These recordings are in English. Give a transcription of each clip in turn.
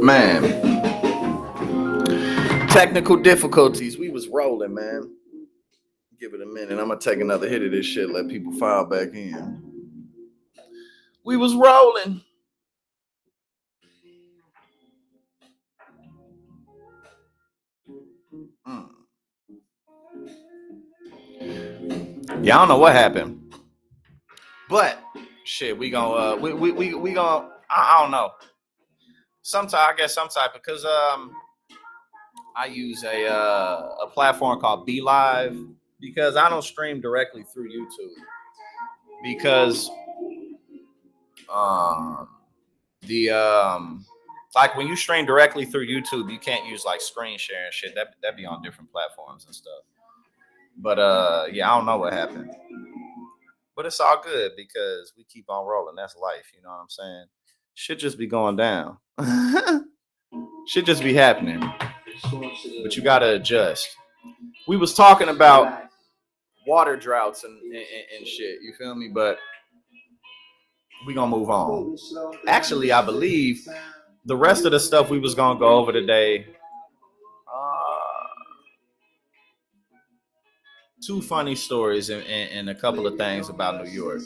Man, technical difficulties. We was rolling, man. Give it a minute. I'm gonna take another hit of this shit. Let people file back in. We was rolling. Yeah, I don't know what happened, but shit, we gonna we gonna I don't know. I guess sometime because I use a platform called Be Live because I don't stream directly through YouTube because the like when you stream directly through YouTube, you can't use like screen share and shit. That be on different platforms and stuff. But yeah, I don't know what happened. But it's all good because we keep on rolling. That's life, you know what I'm saying? Shit just be going down. Shit just be happening. But you gotta adjust. We was talking about water droughts and shit, you feel me? But we gonna move on. Actually, I believe the rest of the stuff we was gonna go over today. Two funny stories and a couple of things about New York.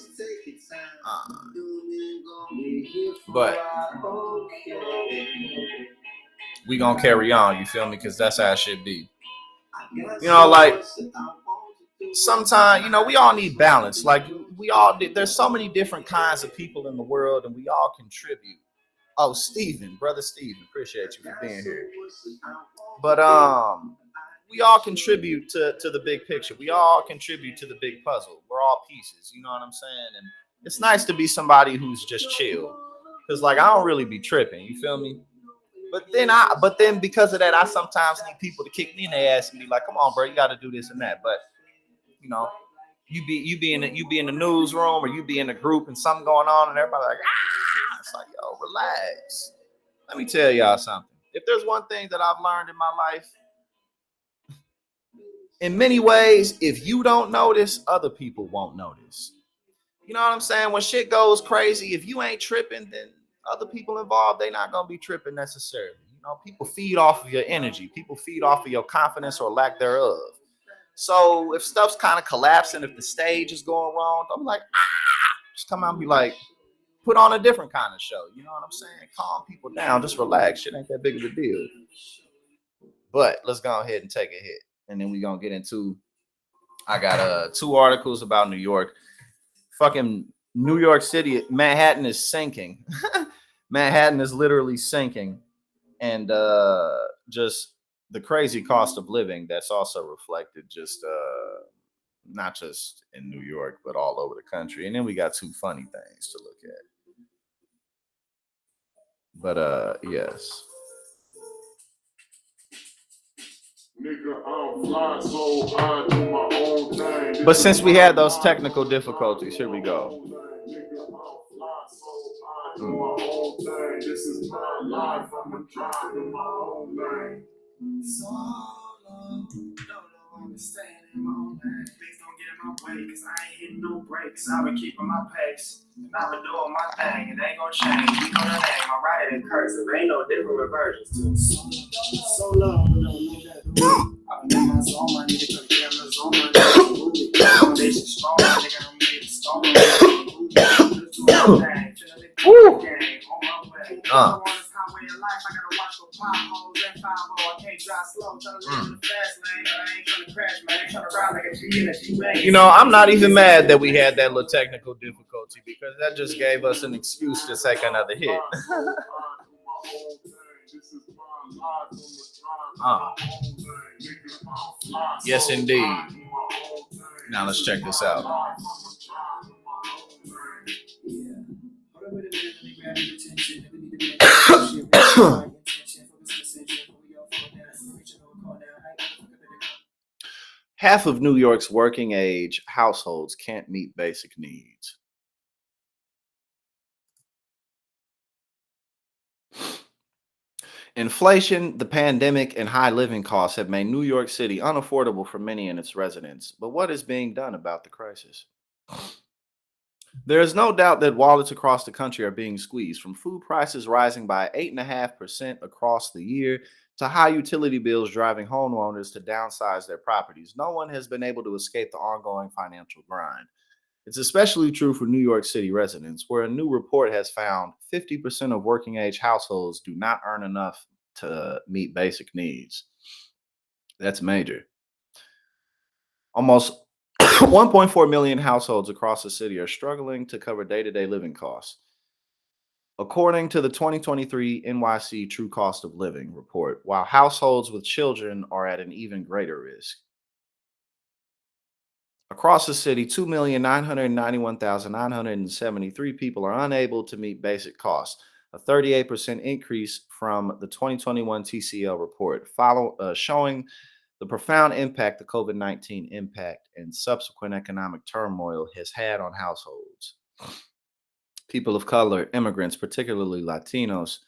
But we gonna carry on, you feel me? Because that's how it should be. You know, like sometimes, you know, we all need balance. Like there's so many different kinds of people in the world, and we all contribute. Oh, brother Steven, appreciate you for being here. But we all contribute to the big picture. We all contribute to the big puzzle. We're all pieces, you know what I'm saying? And it's nice to be somebody who's just chill. Cause like I don't really be tripping, you feel me? But then because of that, I sometimes need people to kick me in the ass and be like, "Come on, bro, you got to do this and that." But you know, you be in the newsroom or you be in a group and something going on and everybody like, ah, it's like, yo, relax. Let me tell y'all something. If there's one thing that I've learned in my life, in many ways, if you don't notice, other people won't notice. You know what I'm saying? When shit goes crazy, if you ain't tripping, then other people involved, they're not gonna be tripping necessarily. You know, people feed off of your energy. People feed off of your confidence or lack thereof. So if stuff's kind of collapsing, if the stage is going wrong, I'm like, just come out and be like, put on a different kind of show. You know what I'm saying? Calm people down. Just relax. Shit ain't that big of a deal. But let's go ahead and take a hit. And then we're going to get into, I got 2 articles about New York. Fucking New York City, Manhattan is sinking. Manhattan is literally sinking. And just the crazy cost of living that's also reflected just not just in New York, but all over the country. And then we got 2 funny things to look at. But yes. But since we had those technical difficulties, here we go. This is my life. I'm driving my own lane. Staying in my own lane. Please don't get in my way, cause I ain't hitting no brakes. I've been keeping my pace. And I've been doing my thing. It ain't gonna change. You know the name. I write it in cursive. Ain't no different reversions to it. So long, I've been in my zone, my nigga. Took care of my zone, my nigga. Foundation strong, my nigga. I'm made of stone. You know, I'm not even mad that we had that little technical difficulty because that just gave us an excuse to take another hit. Yes, indeed. Now let's check this out. Half of New York's working age households can't meet basic needs. Inflation, the pandemic, and high living costs have made New York City unaffordable for many and its residents. But what is being done about the crisis? There is no doubt that wallets across the country are being squeezed, from food prices rising by 8.5% across the year to high utility bills driving homeowners to downsize their properties. No one has been able to escape the ongoing financial grind. It's especially true for New York City residents, where a new report has found 50% of working age households do not earn enough to meet basic needs. That's major. Almost 1.4 million households across the city are struggling to cover day to day living costs. According to the 2023 NYC True Cost of Living report, while households with children are at an even greater risk. Across the city, 2,991,973 people are unable to meet basic costs, a 38% increase from the 2021 TCL report, showing the profound impact the COVID-19 impact and subsequent economic turmoil has had on households. People of color, immigrants, particularly Latinos,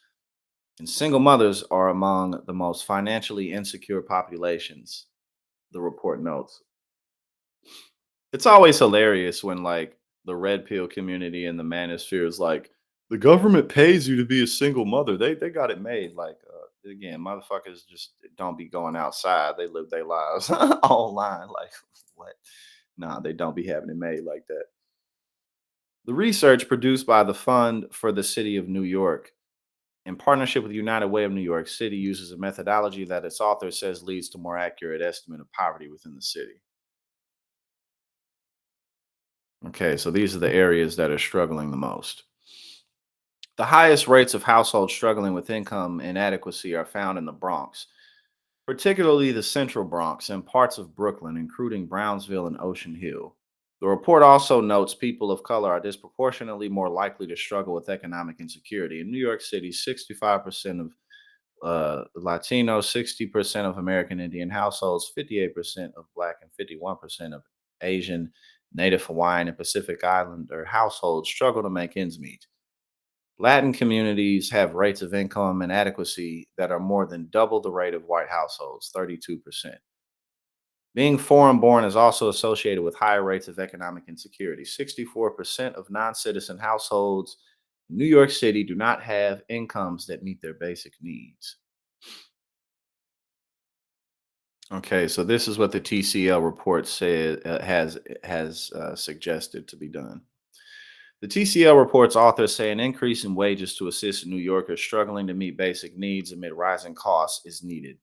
and single mothers are among the most financially insecure populations, the report notes. It's always hilarious when like the red pill community and the manosphere is like, the government pays you to be a single mother. They got it made. Like again, motherfuckers just don't be going outside. They live their lives online. Like what? Nah, they don't be having it made like that. The research produced by the Fund for the City of New York in partnership with United Way of New York City uses a methodology that its author says leads to more accurate estimate of poverty within the city. Okay, so these are the areas that are struggling the most. The highest rates of households struggling with income inadequacy are found in the Bronx, particularly the Central Bronx and parts of Brooklyn, including Brownsville and Ocean Hill. The report also notes people of color are disproportionately more likely to struggle with economic insecurity. In New York City, 65% of Latino, 60% of American Indian households, 58% of Black, and 51% of Asian, Native Hawaiian, and Pacific Islander households struggle to make ends meet. Latin communities have rates of income inadequacy that are more than double the rate of white households, 32%. Being foreign born is also associated with higher rates of economic insecurity. 64% of non citizen households in New York City do not have incomes that meet their basic needs. Okay, so this is what the TCL report said has suggested to be done. The TCL report's authors say an increase in wages to assist New Yorkers struggling to meet basic needs amid rising costs is needed,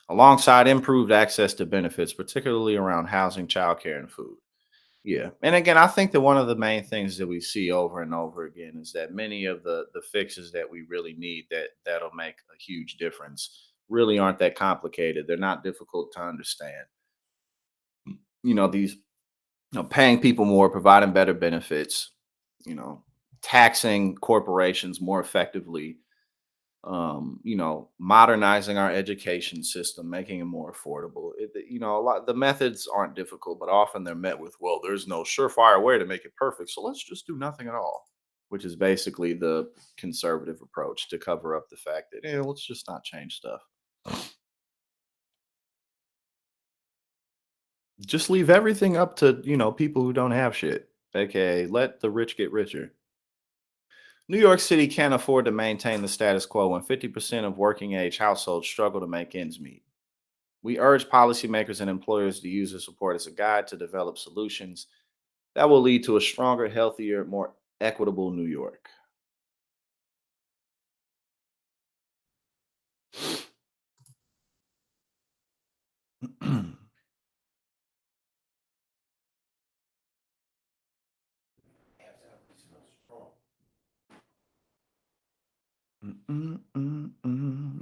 alongside improved access to benefits, particularly around housing, childcare, and food. Yeah, and again, I think that one of the main things that we see over and over again is that many of the fixes that we really need that'll make a huge difference really aren't that complicated. They're not difficult to understand. These paying people more, providing better benefits, you know, taxing corporations more effectively, modernizing our education system, making it more affordable. A lot the methods aren't difficult, but often they're met with, well, there's no surefire way to make it perfect, so let's just do nothing at all, which is basically the conservative approach to cover up the fact that, let's just not change stuff. Just leave everything up to, people who don't have shit. Okay, let the rich get richer. New York City can't afford to maintain the status quo when 50% of working age households struggle to make ends meet. We urge policymakers and employers to use this report as a guide to develop solutions that will lead to a stronger, healthier, more equitable New York.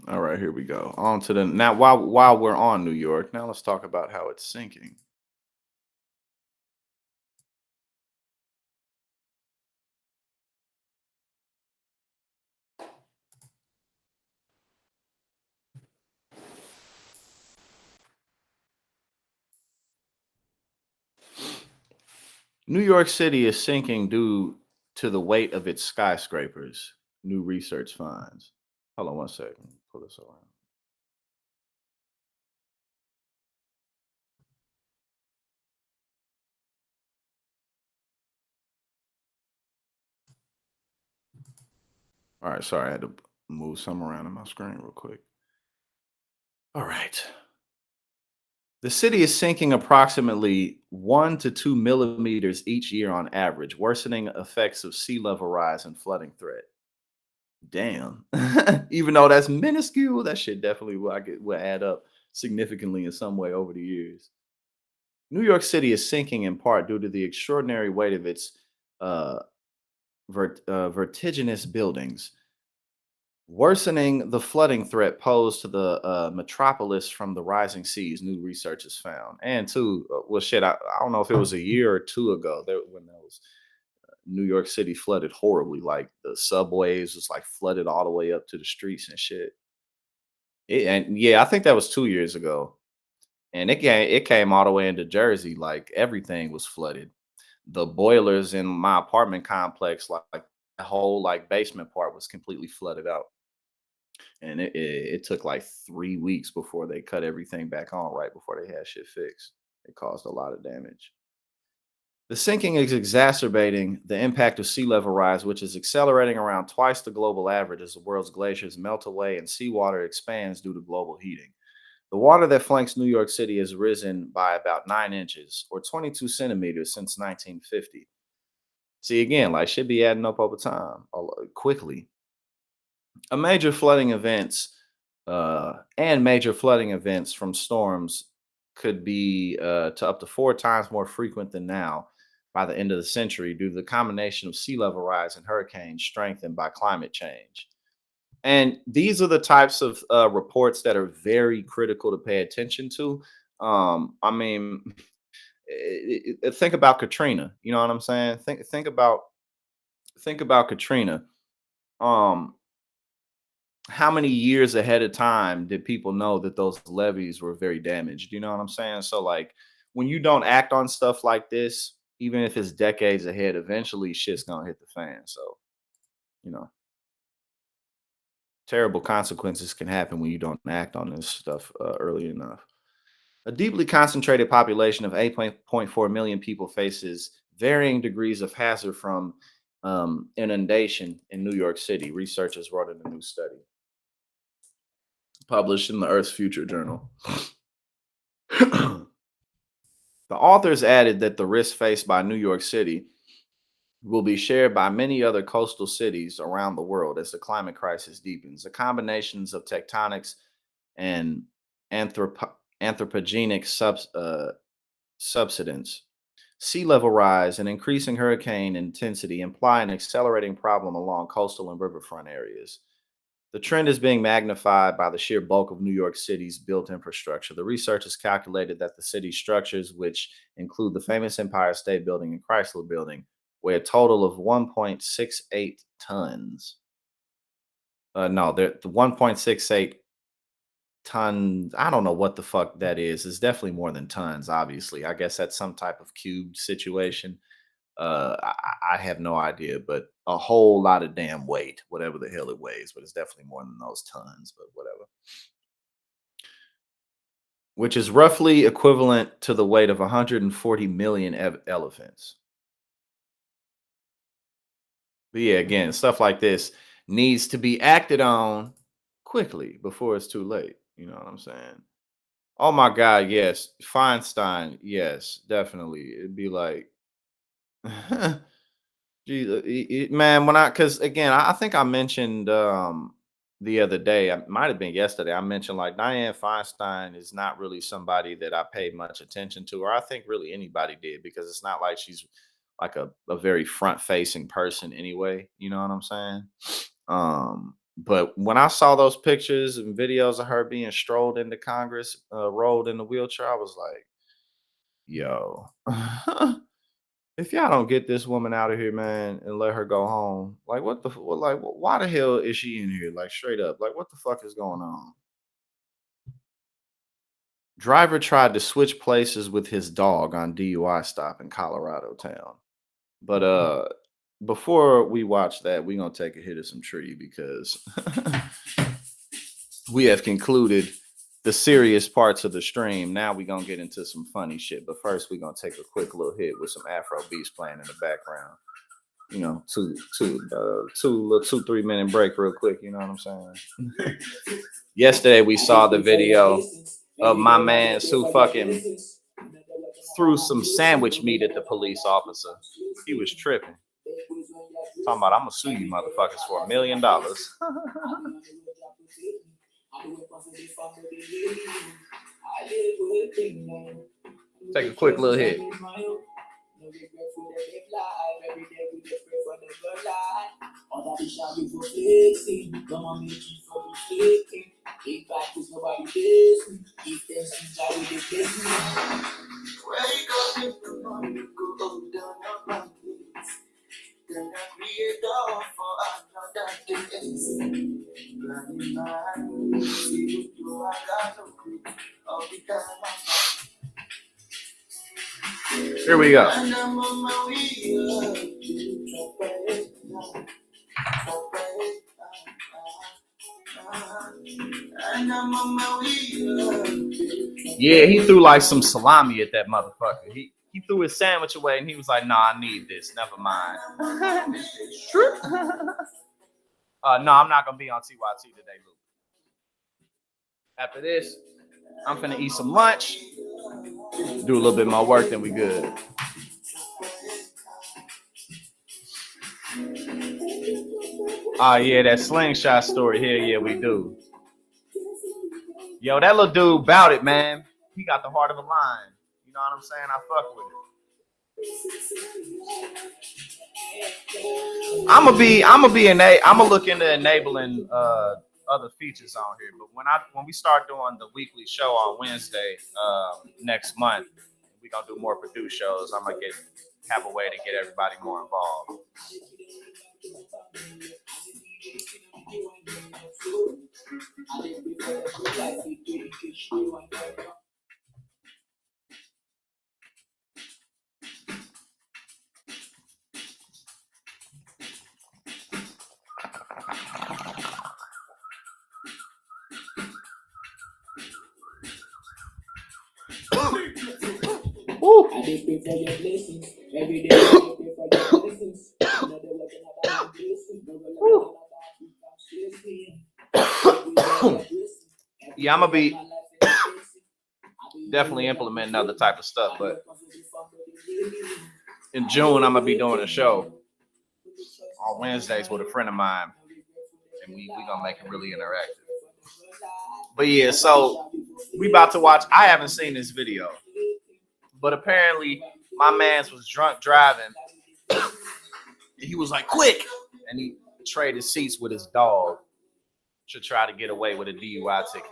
All right, here we go. On to the now. While we're on New York, now let's talk about how it's sinking. New York City is sinking due to the weight of its skyscrapers, new research finds. Hold on one second. Pull this around. All right, sorry, I had to move some around on my screen real quick. All right. The city is sinking approximately 1 to 2 millimeters each year on average, worsening effects of sea level rise and flooding threat. Damn. Even though that's minuscule, that shit definitely will add up significantly in some way over the years. New York City is sinking in part due to the extraordinary weight of its uh, vertiginous buildings, worsening the flooding threat posed to the metropolis from the rising seas, new research has found. And two, well, shit, I don't know if it was a year or two ago when there was New York City flooded horribly. Like the subways was like flooded all the way up to the streets and shit. And yeah, I think that was 2 years ago. And it came all the way into Jersey. Like everything was flooded. The boilers in my apartment complex, like the whole like basement part was completely flooded out. And it took like 3 weeks before they cut everything back on right before they had shit fixed. It caused a lot of damage. The sinking is exacerbating the impact of sea level rise, which is accelerating around twice the global average as the world's glaciers melt away and seawater expands due to global heating. The water that flanks New York City has risen by about 9 inches or 22 centimeters since 1950. See, again, like should be adding up over time quickly. A major flooding events and major flooding events from storms could be to up to 4 times more frequent than now by the end of the century due to the combination of sea level rise and hurricanes strengthened by climate change. And these are the types of reports that are very critical to pay attention to. I mean, think about Katrina. You know what I'm saying? Think about Katrina. Um, how many years ahead of time did people know that those levees were very damaged? You know what I'm saying? So like when you don't act on stuff like this, even if it's decades ahead, eventually shit's gonna hit the fan. So, you know, terrible consequences can happen when you don't act on this stuff early enough. A deeply concentrated population of 8.4 million people faces varying degrees of hazard from inundation in New York City, researchers wrote in a new study published in the Earth's Future Journal. The authors added that the risks faced by New York City will be shared by many other coastal cities around the world as the climate crisis deepens. The combinations of tectonics and anthropogenic subsidence, sea level rise, and increasing hurricane intensity imply an accelerating problem along coastal and riverfront areas. The trend is being magnified by the sheer bulk of New York City's built infrastructure. The researchers calculated that the city's structures, which include the famous Empire State Building and Chrysler Building, weigh a total of 1.68 tons. No, they're the 1.68 tons. I don't know what the fuck that is. It's definitely more than tons, obviously. I guess that's some type of cubed situation. I have no idea, but a whole lot of damn weight, whatever the hell it weighs, but it's definitely more than those tons, but whatever. Which is roughly equivalent to the weight of 140 million elephants. But yeah, again, stuff like this needs to be acted on quickly before it's too late. You know what I'm saying? Oh my God, yes. Feinstein, yes, definitely. It'd be like, man, because again, I think I mentioned the other day, I might have been yesterday. I mentioned like Diane Feinstein is not really somebody that I paid much attention to, or I think really anybody did, because it's not like she's like a very front facing person anyway. You know what I'm saying? But when I saw those pictures and videos of her being strolled into Congress, rolled in the wheelchair, I was like, yo. If y'all don't get this woman out of here, man, and let her go home, like why the hell is she in here? Like straight up, like what the fuck is going on? Driver tried to switch places with his dog on DUI stop in Colorado town. But before we watch that, we're gonna take a hit of some tree because we have concluded the serious parts of the stream. Now we're gonna get into some funny shit. But first, we're gonna take a quick little hit with some Afro beats playing in the background. you know, 2-3 minute break real quick. You know what I'm saying? Yesterday we saw the video of my man who fucking threw some sandwich meat at the police officer. He was tripping. Talking about, I'm gonna sue you motherfuckers for $1 million. Take a quick little hit. Here we go. Yeah, he threw like some salami at that motherfucker. He threw his sandwich away and he was like, "Nah, I need this. Never mind." No, I'm not gonna be on TYT today, Luke. After this, I'm finna eat some lunch, do a little bit more work, then we good. Oh yeah, that slingshot story here, yeah, we do. Yo, that little dude bout it, man. He got the heart of a lion. You know what I'm saying? I fuck with it. I'm gonna look into enabling other features on here. But when we start doing the weekly show on Wednesday next month, we're gonna do more produced shows. I'm gonna have a way to get everybody more involved. Yeah, I'm gonna be definitely implementing other type of stuff, but in June I'm gonna be doing a show on Wednesdays with a friend of mine, and we gonna make it really interactive. But yeah, so we about to watch. I haven't seen this video, but apparently my man's was drunk driving. He was like, "Quick!" and he traded seats with his dog to try to get away with a DUI ticket.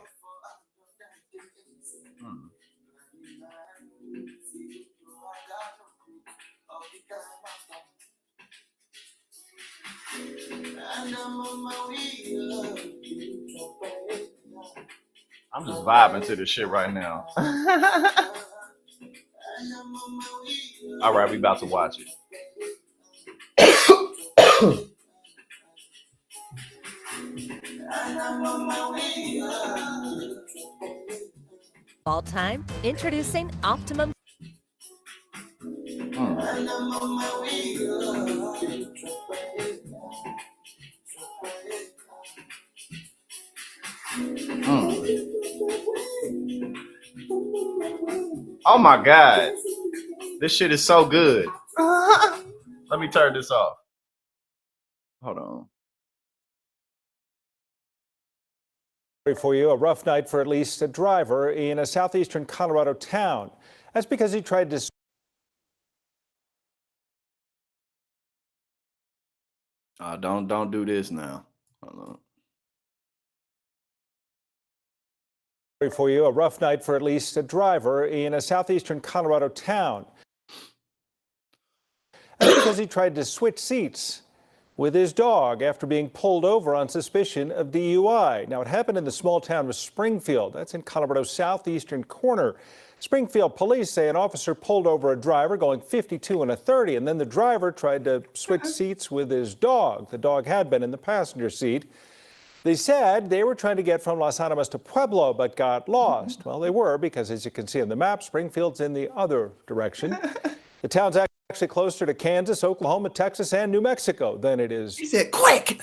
I'm just vibing to this shit right now. All right, we about to watch it. All time, introducing Optimum. Oh my God. This shit is so good. Let me turn this off. Hold on. For you, a rough night for at least a driver in a southeastern Colorado town. That's because he tried to... Don't do this now. Hold on. For you, a rough night for at least a driver in a southeastern Colorado town. That's because he tried to switch seats with his dog after being pulled over on suspicion of DUI. Now, it happened in the small town of Springfield. That's in Colorado's southeastern corner. Springfield police say an officer pulled over a driver going 52 and a 30, and then the driver tried to switch seats with his dog. The dog had been in the passenger seat. They said they were trying to get from Las Animas to Pueblo, but got lost. Well, they were, because as you can see on the map, Springfield's in the other direction. The town's actually closer to Kansas, Oklahoma, Texas, and New Mexico than it is. He said, quick.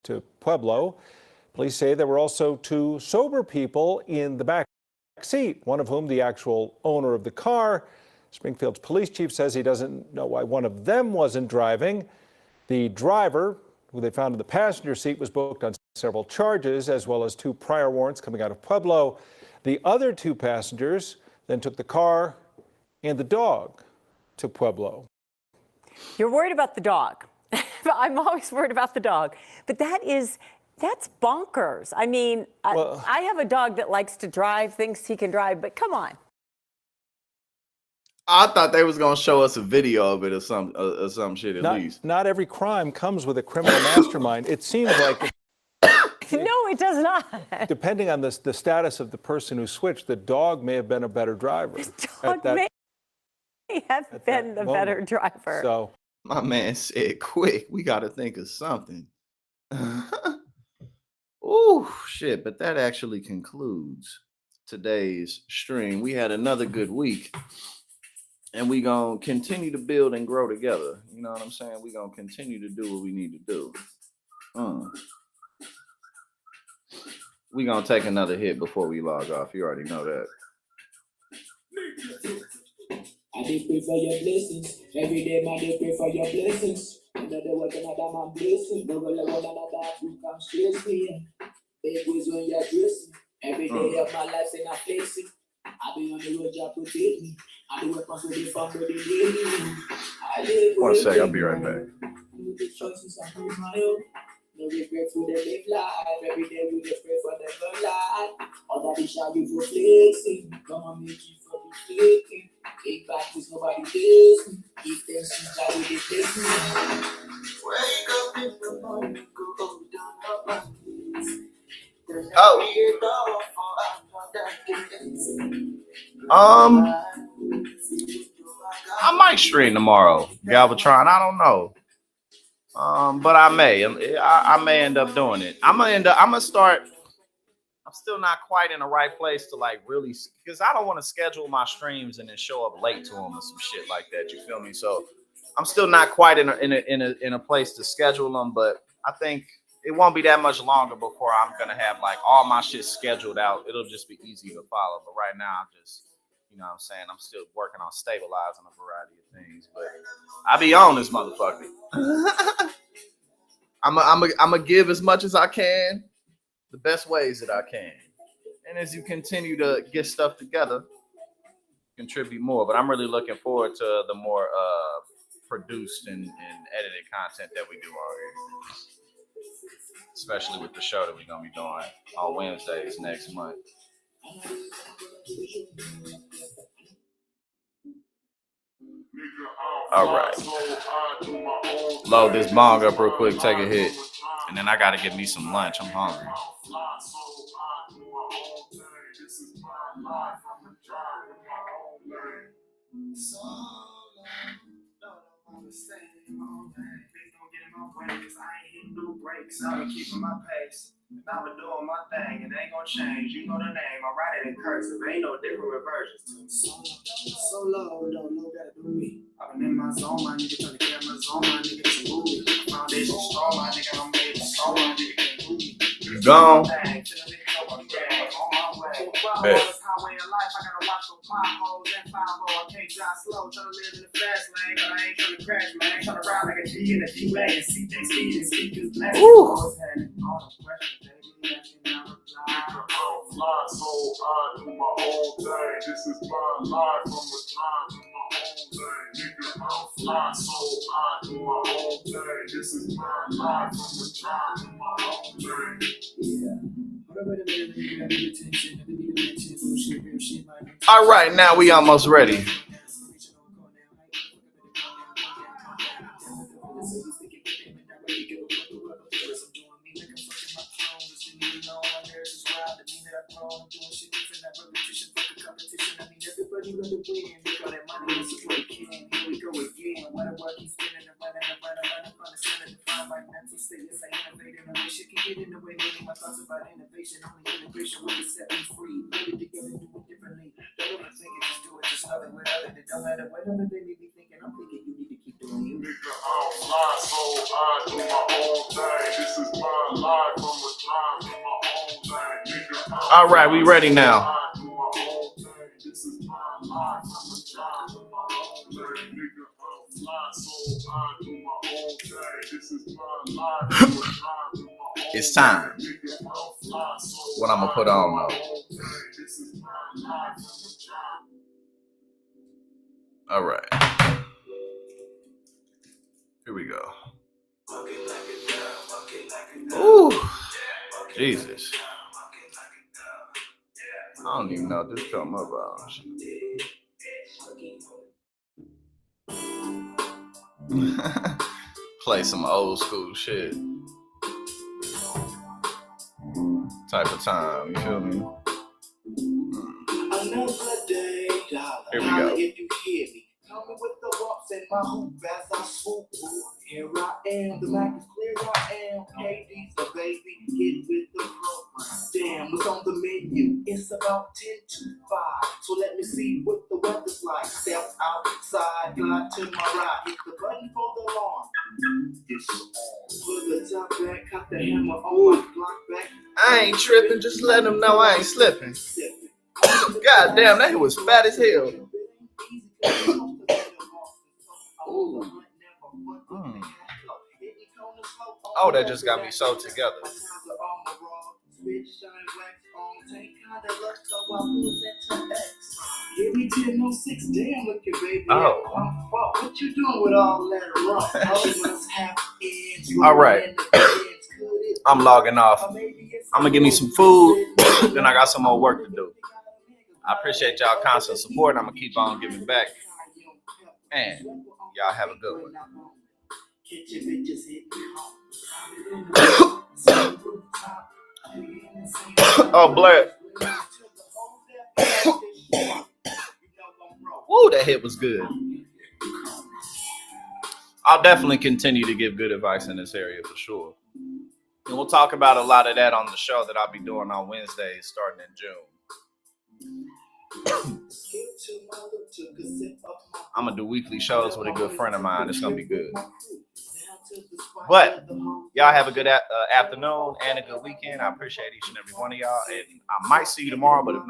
To Pueblo. Police say there were also 2 sober people in the back seat, one of whom the actual owner of the car. Springfield's police chief says he doesn't know why one of them wasn't driving. The driver, who they found in the passenger seat, was booked on several charges, as well as 2 prior warrants coming out of Pueblo. The other 2 passengers then took the car and the dog to Pueblo. You're worried about the dog. I'm always worried about the dog. But that's bonkers. I mean, I have a dog that likes to drive, thinks he can drive, but come on. I thought they was gonna show us a video of it or some shit at least. Not every crime comes with a criminal mastermind. It seems like No, it does not. depending on the status of the person who switched, the dog may have been a better driver. The dog may have been the better driver. So My man said, quick, we got to think of something. Oh, shit. But that actually concludes today's stream. We had another good week. And we going to continue to build and grow together. You know what I'm saying? We going to continue to do what we need to do. We going to take another hit before we log off. You already know that. I did pray for your blessings. Every day, man, they pray for your blessings. Another work, another man blessing. No one another who comes straight me. Big ways when you're dressing. Every day of my life, and I face it. I be on the road, job protect me. I do work for the family, they need me. 1 sec, I'll be right back. The choices I do my own. No regret for the live life. Every day we just pray for the good life. All that is shall be for flexing. Come on, make you for the flaking. Take back is nobody days me. If there's some job with the bless me. Wake up in the morning, go down my knees. I might stream tomorrow, Galvatron. I don't know. But I may end up doing it. I'm gonna start. I'm still not quite in the right place to like really, because I don't want to schedule my streams and then show up late to them or some shit like that. You feel me? So I'm still not quite in a place to schedule them. But I think it won't be that much longer before I'm gonna have like all my shit scheduled out. It'll just be easy to follow. But right now, I'm just, you know what I'm saying, I'm still working on stabilizing a variety of things. But I be on this motherfucker. I'm gonna give as much as I can, the best ways that I can. And as you continue to get stuff together, contribute more. But I'm really looking forward to the more produced and edited content that we do already. Especially with the show that we're gonna be doing on Wednesdays next month. All right. Load this bong up real quick, take a hit. And then I gotta get me some lunch. I'm hungry. I ain't keeping my pace. I've been doing my thing, and ain't gonna change. You know the name, I write it in cursive. Ain't no different versions to me. Solo, don't know better than me. I've been in my zone, my nigga, turn the cameras on, my nigga, it's a movie. Foundation strong, my nigga, I'm made of strong, my nigga, can't move me. Gone. Bet. Highway of life, I gotta watch for potholes and 5-0. I can't drive slow, tryna live in the fast lane, but I ain't tryna crash, man. Tryna ride like a G in a G-Wagon, CJ speed and speakers blast. All the questions, baby, asking out of I'm fly, so I do my own thing. This is my life, I'm a time to my own thing. Nigga, I'm fly, so I do my own thing. This is my life, I'm a time to my own thing. yeah. All right, now we almost ready. No matter whatever they may be thinking, I'm thinking you need to keep doing you. Nigga, I'm fly, so I do my own thing. This is my life, I'm a drive to my own thing. Nigga, I'm All right, we ready now. I do my own thing. This is my life, I'm a drive to my own thing. Nigga, I'm fly, so I do my own thing. This is my life, I'm a drive to my own It's time. Nigga, I'm fly, so What I'm gonna put on though. this is my life, I'm a drive. All right. Here we go. Ooh, Jesus. I don't even know what this come about. Play some old school shit. Type of time, you feel me? Another day, Here we go. if you hear me. Coming with the bumps in my hoop as I swoop. Here I am, the mic is clear, I am. KD's the baby, get with the program. Damn, what's on the menu? It's about 10 to 5. So let me see what the weather's like. Step outside, glide to my right. Hit the button for the alarm. Put the top back, cut the hammer on my block back. I ain't tripping, just let them know I ain't slipping. God damn, that was fat as hell. Oh, that just got me so together. Oh. What you doing with all that? All right. I'm logging off. I'm gonna give me some food. Then I got some more work to do. I appreciate y'all constant support. I'm gonna keep on giving back. And y'all have a good one. Oh, Blair. Woo, that hit was good. I'll definitely continue to give good advice in this area for sure. And we'll talk about a lot of that on the show that I'll be doing on Wednesdays starting in June. I'm going to do weekly shows with a good friend of mine. It's going to be good. But y'all have a good afternoon and a good weekend. I appreciate each and every one of y'all. And I might see you tomorrow, but if not,